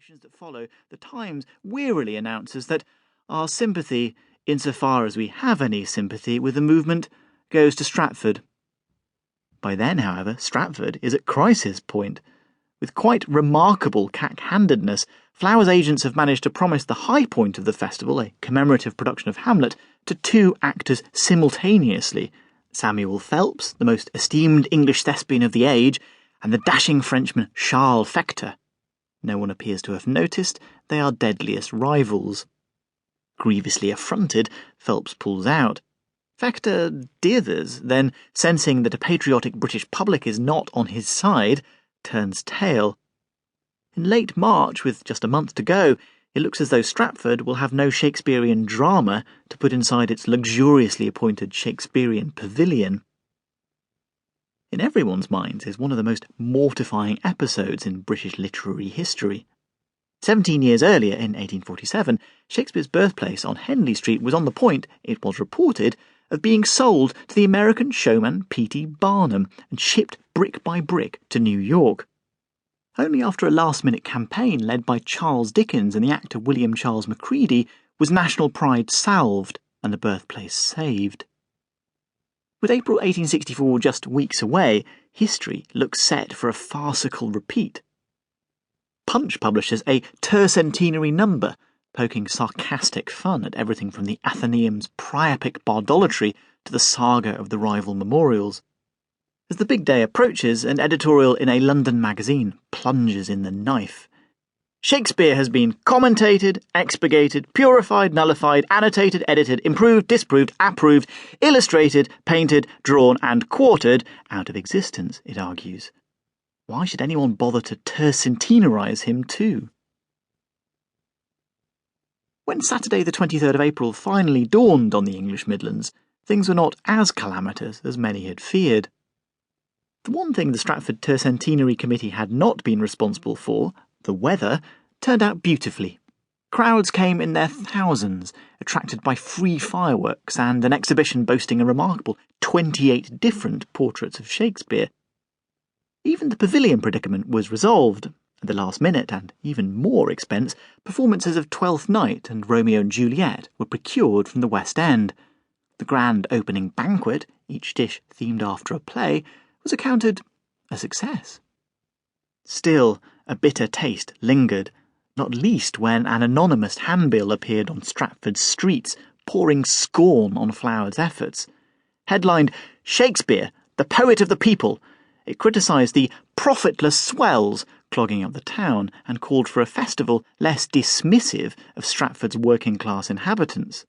publications that follow, the Times wearily announces that our sympathy, insofar as we have any sympathy with the movement, goes to Stratford. By then, however, Stratford is at crisis point. With quite remarkable cack-handedness, Flowers' agents have managed to promise the high point of the festival, a commemorative production of Hamlet, to two actors simultaneously: Samuel Phelps, the most esteemed English thespian of the age, and the dashing Frenchman Charles Fechter. No one appears to have noticed they are deadliest rivals. Grievously affronted, Phelps pulls out. Fechter dithers, then, sensing that a patriotic British public is not on his side, turns tail. In late March, with just a month to go, it looks as though Stratford will have no Shakespearean drama to put inside its luxuriously appointed Shakespearean pavilion. In everyone's minds is one of the most mortifying episodes in British literary history. 17 years earlier, in 1847, Shakespeare's birthplace on Henley Street was on the point, it was reported, of being sold to the American showman P.T. Barnum and shipped brick by brick to New York. Only after a last-minute campaign led by Charles Dickens and the actor William Charles Macready was national pride salved and the birthplace saved. With April 1864 just weeks away, history looks set for a farcical repeat. Punch publishes a tercentenary number, poking sarcastic fun at everything from the Athenaeum's priapic bardolatry to the saga of the rival memorials. As the big day approaches, an editorial in a London magazine plunges in the knife. Shakespeare has been commentated, expurgated, purified, nullified, annotated, edited, improved, disproved, approved, illustrated, painted, drawn, and quartered out of existence, it argues. Why should anyone bother to tercentenarise him too? When Saturday the 23rd of April finally dawned on the English Midlands, things were not as calamitous as many had feared. The one thing the Stratford Tercentenary Committee had not been responsible for, the weather, turned out beautifully. Crowds came in their thousands, attracted by free fireworks and an exhibition boasting a remarkable 28 different portraits of Shakespeare. Even the pavilion predicament was resolved. At the last minute, and even more expense, performances of Twelfth Night and Romeo and Juliet were procured from the West End. The grand opening banquet, each dish themed after a play, was accounted a success. Still, a bitter taste lingered, not least when an anonymous handbill appeared on Stratford's streets, pouring scorn on Flowers' efforts. Headlined, "Shakespeare, the Poet of the People," it criticised the profitless swells clogging up the town and called for a festival less dismissive of Stratford's working-class inhabitants.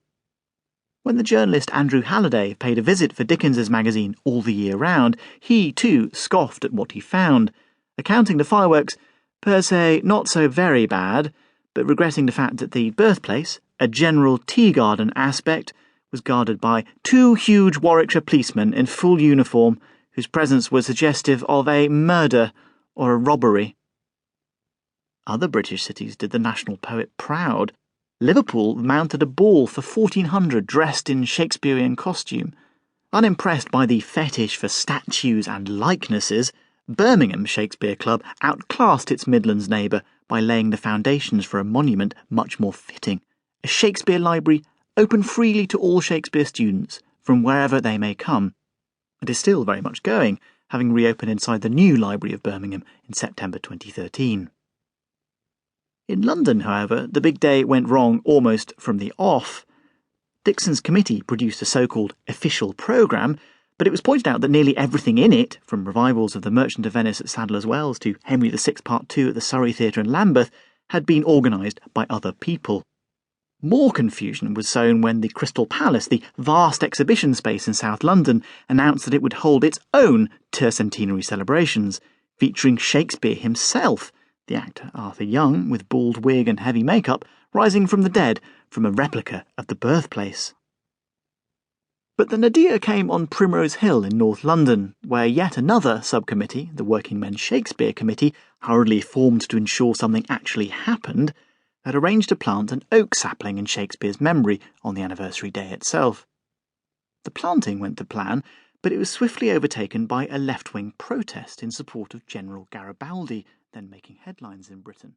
When the journalist Andrew Halliday paid a visit for Dickens's magazine All the Year Round, he, too, scoffed at what he found, accounting the fireworks per se not so very bad, but regretting the fact that the birthplace, a general tea garden aspect, was guarded by two huge Warwickshire policemen in full uniform whose presence was suggestive of a murder or a robbery. Other British cities did the national poet proud. Liverpool mounted a ball for 1,400 dressed in Shakespearean costume. Unimpressed by the fetish for statues and likenesses, Birmingham's Shakespeare Club outclassed its Midlands neighbour by laying the foundations for a monument much more fitting, a Shakespeare library open freely to all Shakespeare students, from wherever they may come. It is still very much going, having reopened inside the new Library of Birmingham in September 2013. In London, however, the big day went wrong almost from the off. Dickson's committee produced a so-called official programme, but it was pointed out that nearly everything in it, from revivals of The Merchant of Venice at Sadler's Wells to Henry VI Part 2 at the Surrey Theatre in Lambeth, had been organised by other people. More confusion was sown when the Crystal Palace, the vast exhibition space in South London, announced that it would hold its own tercentenary celebrations, featuring Shakespeare himself, the actor Arthur Young, with bald wig and heavy makeup, rising from the dead from a replica of the birthplace. But the nadir came on Primrose Hill in North London, where yet another subcommittee, the Working Men's Shakespeare Committee, hurriedly formed to ensure something actually happened, had arranged to plant an oak sapling in Shakespeare's memory on the anniversary day itself. The planting went to plan, but it was swiftly overtaken by a left-wing protest in support of General Garibaldi, then making headlines in Britain.